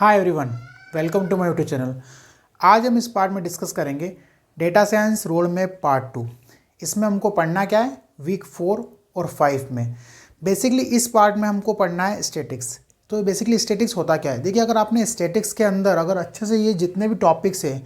Hi everyone, welcome to my YouTube channel. आज हम इस पार्ट में डिस्कस करेंगे data science road map part 2। इसमें हमको पढ़ना क्या है वीक 4 और 5 में। बेसिकली इस पार्ट में हमको पढ़ना है स्टैटिक्स। तो बेसिकली स्टैटिक्स होता क्या है, देखिए अगर आपने स्टैटिक्स के अंदर अगर अच्छे से ये जितने भी टॉपिक्स हैं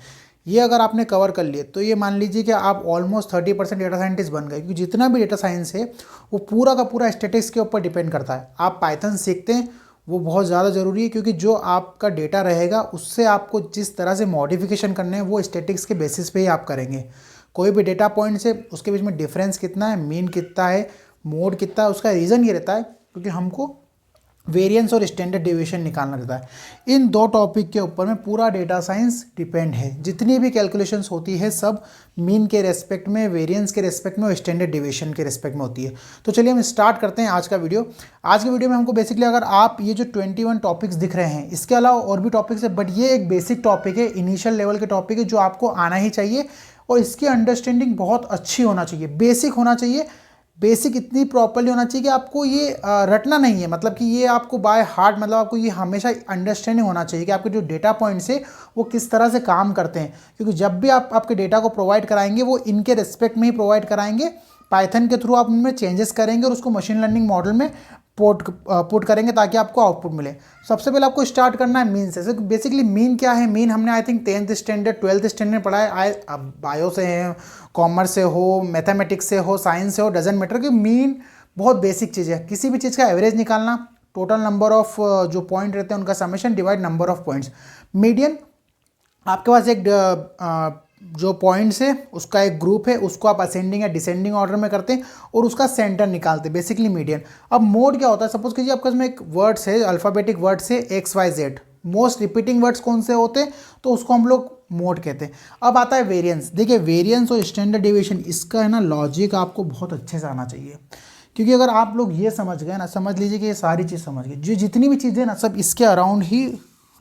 ये अगर आपने कवर कर लिए तो ये मान लीजिए कि आप ऑलमोस्ट 30% डेटा साइंटिस्ट बन गए, क्योंकि जितना भी डेटा साइंस है वो पूरा का पूरा स्टैटिक्स के ऊपर डिपेंड करता है। आप पाइथन सीखते हैं वो बहुत ज़्यादा ज़रूरी है, क्योंकि जो आपका डेटा रहेगा उससे आपको जिस तरह से मॉडिफिकेशन करने हैं वो स्टैटिक्स के बेसिस पे ही आप करेंगे। कोई भी डेटा पॉइंट से उसके बीच में डिफरेंस कितना है, मीन कितना है, मोड कितना है, उसका रीज़न ये रहता है क्योंकि हमको वेरिएंस और स्टैंडर्ड डेविएशन निकालना रहता है। इन दो टॉपिक के ऊपर में पूरा डेटा साइंस डिपेंड है। जितनी भी कैलकुलेशंस होती है सब मीन के रेस्पेक्ट में, वेरिएंस के रेस्पेक्ट में और स्टैंडर्ड डेविएशन के रेस्पेक्ट में होती है। तो चलिए हम स्टार्ट करते हैं आज का वीडियो। आज के वीडियो में हमको बेसिकली अगर आप ये जो 21 टॉपिक्स दिख रहे हैं इसके अलावा और भी टॉपिक्स है, बट ये एक बेसिक टॉपिक है, इनिशियल लेवल के टॉपिक है जो आपको आना ही चाहिए और इसकी अंडरस्टैंडिंग बहुत अच्छी होना चाहिए, बेसिक होना चाहिए। बेसिक इतनी प्रॉपर्ली होना चाहिए कि आपको ये रटना नहीं है, मतलब कि ये आपको बाय हार्ट, मतलब आपको ये हमेशा अंडरस्टैंडिंग होना चाहिए कि आपके जो डेटा पॉइंट्स है वो किस तरह से काम करते हैं। क्योंकि जब भी आप आपके डेटा को प्रोवाइड कराएंगे वो इनके रिस्पेक्ट में ही प्रोवाइड कराएंगे। पाइथन के थ्रू आप उनमें चेंजेस करेंगे और उसको मशीन लर्निंग मॉडल में पुट करेंगे ताकि आपको आउटपुट मिले। सबसे पहले आपको स्टार्ट करना है मीन से। बेसिकली मीन क्या है, मीन हमने I think 10th standard 12th standard में पढ़ा है। अब बायो से है, कॉमर्स से हो, मैथमेटिक्स से हो, साइंस से हो, डजेंट मैटर कि मीन बहुत बेसिक चीज़ है। किसी भी चीज़ का एवरेज निकालना, टोटल नंबर ऑफ जो पॉइंट रहते हैं उनका summation divide number of points. Median आपके पास एक जो पॉइंट्स है उसका एक ग्रुप है, उसको आप असेंडिंग या डिसेंडिंग ऑर्डर में करते हैं और उसका सेंटर निकालते हैं, बेसिकली मीडियन। अब मोड क्या होता है, सपोज कीजिए आपके पास में एक वर्ड्स है, अल्फ़ाबेटिक वर्ड्स है XYZ, मोस्ट रिपीटिंग वर्ड्स कौन से होते हैं तो उसको हम लोग मोड कहते हैं। अब आता है वेरिएंस। देखिए वेरिएंस और स्टैंडर्ड डेविएशन, इसका है ना लॉजिक आपको बहुत अच्छे से आना चाहिए, क्योंकि अगर आप लोग ये समझ गए ना, समझ लीजिए कि ये सारी चीज़ समझ गए, जो जितनी भी चीज़ें ना सब इसके अराउंड ही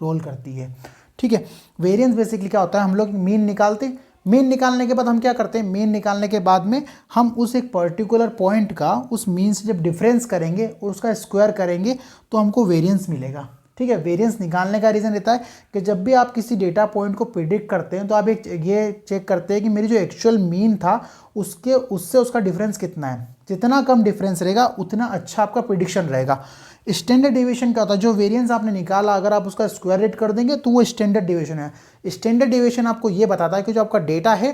रोल करती है। ठीक है, वेरिएंस बेसिकली क्या होता है, हम लोग मीन निकालते हैं, मीन निकालने के बाद हम क्या करते हैं, मीन निकालने के बाद में हम उस एक पर्टिकुलर पॉइंट का उस मीन से जब डिफरेंस करेंगे और उसका स्क्वायर करेंगे तो हमको वेरिएंस मिलेगा। ठीक है, वेरिएंस निकालने का रीज़न रहता है कि जब भी आप किसी डेटा पॉइंट को प्रिडिक्ट करते हैं तो आप एक ये चेक करते हैं कि मेरी जो एक्चुअल मीन था उससे उसका डिफरेंस कितना है। जितना कम डिफरेंस रहेगा उतना अच्छा आपका प्रिडिक्शन रहेगा। स्टैंडर्ड डेविएशन क्या होता है, जो वेरिएंस आपने निकाला अगर आप उसका स्क्वायर रेट कर देंगे तो वो स्टैंडर्ड डेविएशन है। स्टैंडर्ड डेविएशन आपको ये बताता है कि जो आपका डेटा है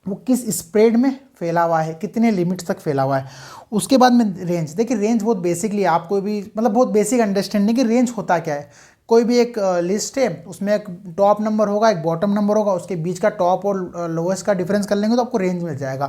वो किस स्प्रेड में फैला हुआ है, कितने लिमिट्स तक फैला हुआ है। उसके बाद में रेंज। देखिए रेंज बहुत बेसिकली आपको भी मतलब बहुत बेसिक अंडरस्टैंडिंग कि रेंज होता क्या है। कोई भी एक लिस्ट है उसमें एक टॉप नंबर होगा, एक बॉटम नंबर होगा, उसके बीच का टॉप और लोएस्ट का डिफरेंस कर लेंगे तो आपको रेंज मिल जाएगा।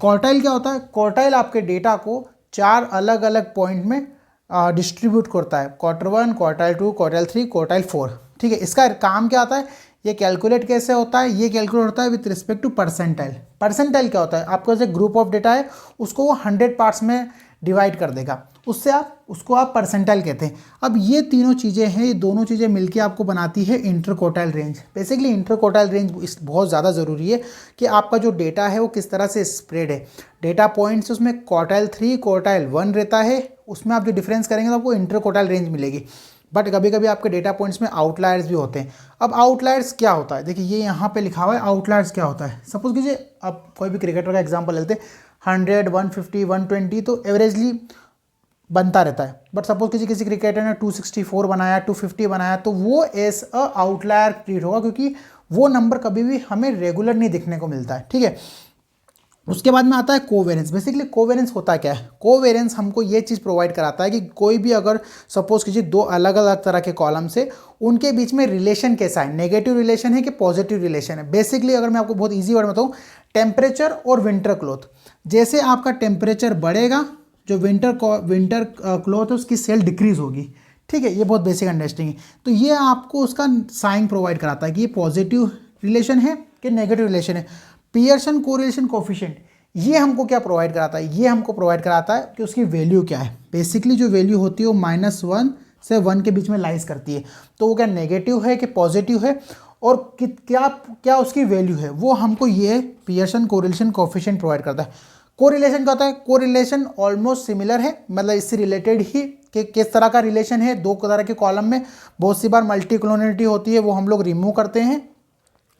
क्वार्टाइल क्या होता है, क्वार्टाइल आपके डेटा को 4 अलग अलग पॉइंट में डिस्ट्रीब्यूट करता है, Q1, Q2, Q3, Q4। ठीक है, इसका काम क्या आता है, ये कैलकुलेट कैसे होता है, ये कैलकुलेट होता है with respect to percentile. Percentile क्या होता है, आपके पास एक ग्रुप ऑफ डेटा है उसको वो 100 पार्ट्स में डिवाइड कर देगा, उसको आप परसेंटाइल कहते हैं। अब ये तीनों चीज़ें हैं, ये दोनों चीज़ें मिलकर आपको बनाती है interquartile range. Basically interquartile range बहुत ज़्यादा ज़रूरी है कि आपका जो डेटा है वो किस तरह से स्प्रेड है। डेटा पॉइंट्स उसमें Q3, Q1 रहता है, उसमें आप जो डिफरेंस करेंगे तो आपको इंटरक्वार्टाइल रेंज मिलेगी। बट कभी कभी आपके डेटा पॉइंट्स में आउटलायर्स भी होते हैं। अब आउटलायर्स क्या होता है, देखिए ये यहाँ पे लिखा हुआ है आउटलायर्स क्या होता है। सपोज कीजिए आप कोई भी क्रिकेटर का एग्जांपल लेते हैं, 100, 150, 120 तो एवरेजली बनता रहता है। बट सपोज किसी क्रिकेटर ने 264 बनाया, 250 बनाया तो वो एज अ आउटलायर ट्रीट होगा, क्योंकि वो नंबर कभी भी हमें रेगुलर नहीं दिखने को मिलता है। ठीक है, उसके बाद में आता है कोवेरिएंस। बेसिकली कोवेरिएंस होता क्या है, कोवेरिएंस हमको ये चीज़ प्रोवाइड कराता है कि कोई भी अगर सपोज कीजिए दो अलग अलग तरह के कॉलम से उनके बीच में रिलेशन कैसा है, नेगेटिव रिलेशन है कि पॉजिटिव रिलेशन है। बेसिकली अगर मैं आपको बहुत ईजी वर्ड में बताऊँ, टेम्परेचर और विंटर क्लॉथ। जैसे आपका टेम्परेचर बढ़ेगा जो विंटर क्लॉथ है उसकी सेल डिक्रीज होगी। ठीक है, ये बहुत बेसिक अंडरस्टैंडिंग है। तो ये आपको उसका साइन प्रोवाइड कराता है कि ये पॉजिटिव रिलेशन है कि नेगेटिव रिलेशन है। पियर्सन कोरिलेशन कोफिशिएंट ये हमको क्या प्रोवाइड कराता है, ये हमको प्रोवाइड कराता है कि उसकी वैल्यू क्या है। बेसिकली जो वैल्यू होती है वो -1 से 1 के बीच में लाइज करती है, तो वो क्या नेगेटिव है कि पॉजिटिव है और क्या क्या उसकी वैल्यू है, वो हमको ये पियर्सन कोरिलेशन कोफिशिएंट प्रोवाइड करता है। कोरिलेशन क्या होता है? कोरिलेशन ऑलमोस्ट सिमिलर है, मतलब इससे रिलेटेड ही कि किस तरह का रिलेशन है। दो तरह के कॉलम में बहुत सी बार मल्टी क्लोनरिटी होती है, वो हम लोग रिमूव करते हैं,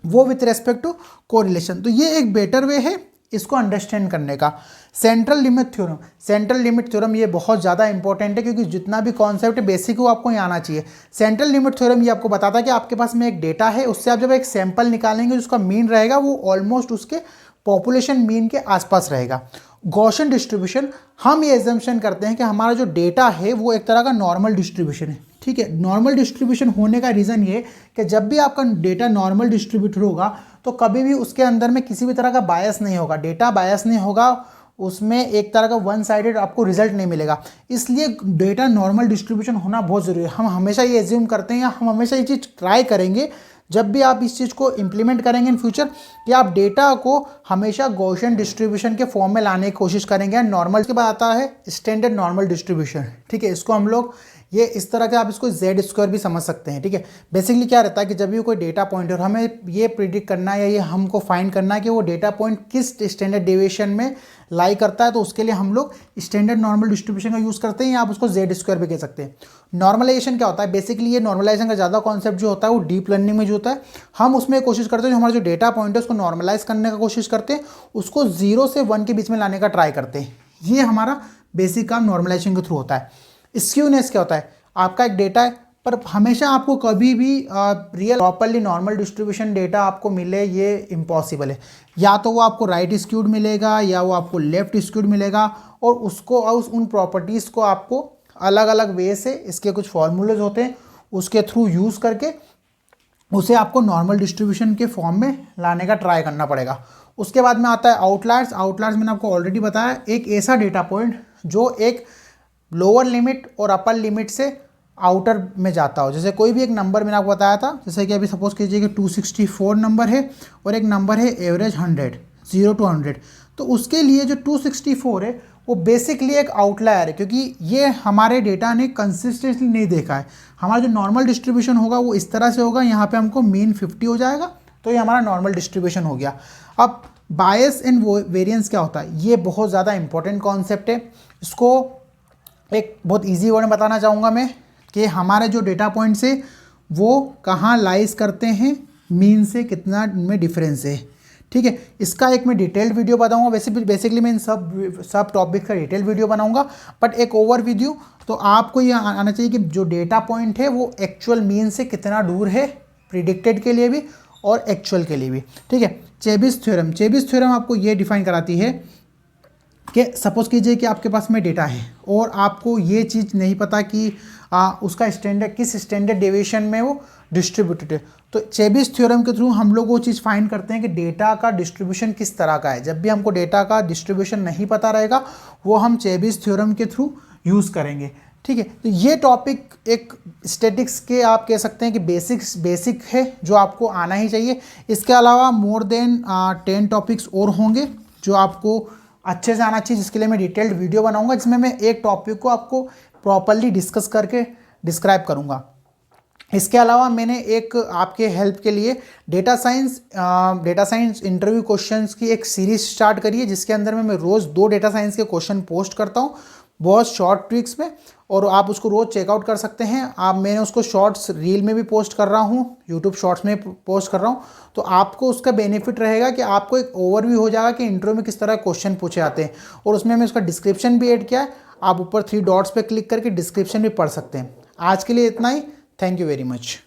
वो विथ रेस्पेक्ट टू कोरिलेशन। तो ये एक बेटर वे है इसको अंडरस्टैंड करने का। Central limit theorem, central limit theorem ये बहुत ज़्यादा इंपॉर्टेंट है, क्योंकि जितना भी कॉन्सेप्ट बेसिक वो आपको यहाँ आना चाहिए। सेंट्रल लिमिट थ्योरम ये आपको बताता है कि आपके पास में एक डेटा है, उससे आप जब एक सैंपल निकालेंगे जिसका मीन रहेगा वो ऑलमोस्ट उसके पॉपुलेशन मीन के आसपास रहेगा। गॉसियन डिस्ट्रीब्यूशन, हम ये एजम्पशन करते हैं कि हमारा जो डेटा है वो एक तरह का नॉर्मल डिस्ट्रीब्यूशन है, ठीक है। नॉर्मल डिस्ट्रीब्यूशन होने का रीज़न ये कि जब भी आपका डेटा नॉर्मल डिस्ट्रीब्यूटेड होगा तो कभी भी उसके अंदर में किसी भी तरह का बायस नहीं होगा, डेटा बायस नहीं होगा, उसमें एक तरह का वन साइडेड आपको रिजल्ट नहीं मिलेगा। इसलिए डेटा नॉर्मल डिस्ट्रीब्यूशन होना बहुत ज़रूरी है। हम हमेशा ये एज्यूम करते हैं या हम हमेशा ये चीज़ ट्राई करेंगे जब भी आप इस चीज़ को इम्प्लीमेंट करेंगे इन फ्यूचर, कि आप डेटा को हमेशा गॉसियन डिस्ट्रीब्यूशन के फॉर्म में लाने की कोशिश करेंगे। नॉर्मल के बाद आता है स्टैंडर्ड नॉर्मल डिस्ट्रीब्यूशन, ठीक है। इसको हम लोग ये इस तरह के आप इसको जेड स्क्वायर भी समझ सकते हैं, ठीक है। बेसिकली क्या रहता है कि जब भी कोई डेटा पॉइंट है और हमें ये प्रिडिक्ट करना है या ये हमको फाइंड करना है कि वो डेटा पॉइंट किस स्टैंडर्ड डेविएशन में लाई करता है, तो उसके लिए हम लोग स्टैंडर्ड नॉर्मल डिस्ट्रीब्यूशन का यूज़ करते हैं, या आप उसको जेड स्क्वायर भी कह सकते हैं। नॉर्मलाइजेशन क्या होता है? बेसिकली ये नॉर्मलाइजेशन का ज़्यादा कॉन्सेप्ट जो होता है वो डीप लर्निंग में जो होता है, हम उसमें कोशिश करते हैं जो हमारा जो डेटा पॉइंट है उसको नॉर्मलाइज करने का कोशिश करते हैं, उसको 0 से 1 के बीच में लाने का ट्राई करते हैं। ये हमारा बेसिक काम नॉर्मलाइजेशन के थ्रू होता है। स्क्यूनेस क्या होता है? आपका एक डेटा है पर हमेशा आपको कभी भी real properly normal distribution data आपको मिले ये इम्पॉसिबल है। या तो वो आपको राइट स्क्यूड मिलेगा या वो आपको लेफ्ट स्क्यूड मिलेगा, और उसको उन प्रॉपर्टीज़ को आपको अलग अलग वे से, इसके कुछ फॉर्मूलेज होते हैं उसके थ्रू यूज़ करके उसे आपको नॉर्मल डिस्ट्रीब्यूशन के फॉर्म में लाने का ट्राई करना पड़ेगा। उसके बाद में आता है आउटलायर्स। आउटलायर्स मैंने आपको ऑलरेडी बताया, एक ऐसा डेटा पॉइंट जो एक लोअर लिमिट और अपर लिमिट से आउटर में जाता हो। जैसे कोई भी एक नंबर मैंने आपको बताया था, जैसे कि अभी सपोज कीजिए कि 264 नंबर है और एक नंबर है एवरेज 100, 0 to 100, तो उसके लिए जो 264 है वो बेसिकली एक आउटलायर है, क्योंकि ये हमारे डेटा ने कंसिस्टेंटली नहीं देखा है। हमारा जो नॉर्मल डिस्ट्रीब्यूशन होगा वो इस तरह से होगा, यहाँ पे हमको मीन 50 हो जाएगा, तो ये हमारा नॉर्मल डिस्ट्रीब्यूशन हो गया। अब बायस एंड वेरिएंस क्या होता है? ये बहुत ज़्यादा इंपॉर्टेंट कॉन्सेप्ट है। इसको एक बहुत ईजी वर्ड में बताना चाहूँगा मैं, कि हमारे जो डेटा पॉइंट्स है वो कहाँ लाइज करते हैं, मीन से कितना में डिफरेंस है, ठीक है। इसका एक मैं डिटेल्ड वीडियो बताऊंगा। वैसे बेसिकली मैं इन सब टॉपिक का डिटेल वीडियो बनाऊंगा, बट एक ओवर वीडियो तो आपको ये आना चाहिए कि जो डेटा पॉइंट है वो एक्चुअल मीन से कितना दूर है, प्रिडिक्टेड के लिए भी और एक्चुअल के लिए भी, ठीक है। चेबिस थ्योरम, चेबिस थ्योरम आपको ये डिफाइन कराती है कि सपोज कीजिए कि आपके पास में डेटा है और आपको ये चीज़ नहीं पता कि उसका स्टैंडर्ड किस स्टैंडर्ड डेविएशन में वो डिस्ट्रीब्यूटेड है, तो चेबिस थ्योरम के थ्रू हम लोग वो चीज़ फाइंड करते हैं कि डेटा का डिस्ट्रीब्यूशन किस तरह का है। जब भी हमको डेटा का डिस्ट्रीब्यूशन नहीं पता रहेगा वो हम चेबिस थ्योरम के थ्रू यूज़ करेंगे, ठीक है। तो ये टॉपिक एक स्टैटिक्स के आप कह सकते हैं कि बेसिक है जो आपको आना ही चाहिए। इसके अलावा मोर देन 10 टॉपिक्स और होंगे जो आपको अच्छे से आना चाहिए, जिसके लिए मैं डिटेल्ड वीडियो बनाऊंगा, जिसमें मैं एक टॉपिक को आपको प्रॉपरली डिस्कस करके डिस्क्राइब करूंगा। इसके अलावा मैंने एक आपके हेल्प के लिए डेटा साइंस इंटरव्यू क्वेश्चंस की एक सीरीज स्टार्ट करी है, जिसके अंदर में मैं रोज़ 2 डेटा साइंस के क्वेश्चन पोस्ट करता हूँ बहुत शॉर्ट ट्रिक्स में, और आप उसको रोज़ चेकआउट कर सकते हैं। मैंने उसको शॉर्ट्स रील में भी पोस्ट कर रहा हूँ, यूट्यूब शॉर्ट्स में पोस्ट कर रहा हूँ, तो आपको उसका बेनिफिट रहेगा कि आपको एक ओवरव्यू हो जाएगा कि इंटरव्यू में किस तरह क्वेश्चन पूछे जाते हैं। और उसमें मैं उसका डिस्क्रिप्शन भी ऐड किया है, आप ऊपर 3 डॉट्स पे क्लिक करके डिस्क्रिप्शन भी पढ़ सकते हैं। आज के लिए इतना ही, थैंक यू वेरी मच।